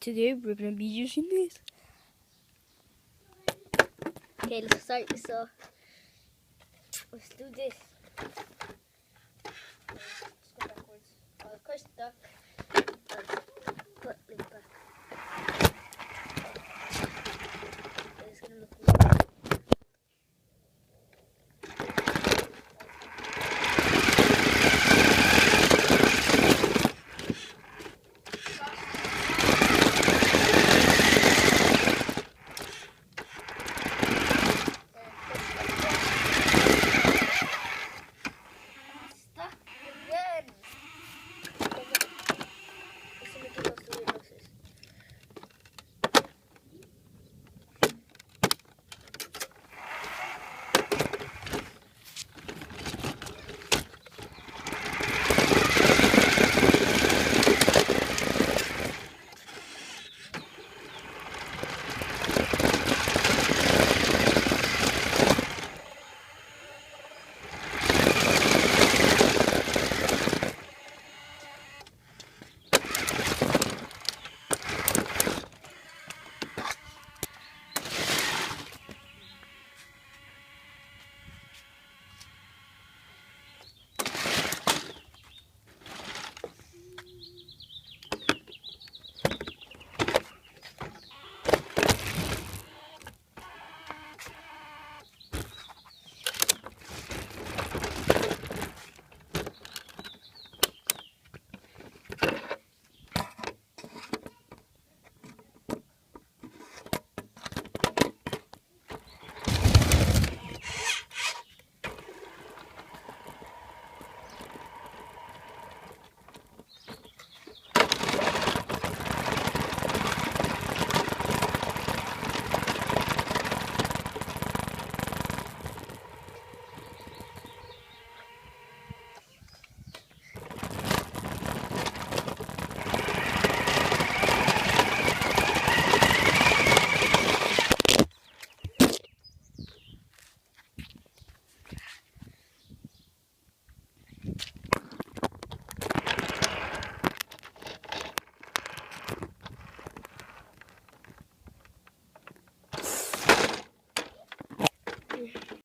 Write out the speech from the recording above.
today we're gonna be using this. Okay, let's start this off. Let's do this. Let's go backwards. Of course, duck. Put it back. It's gonna look weird. Stuck again. Let's make it go through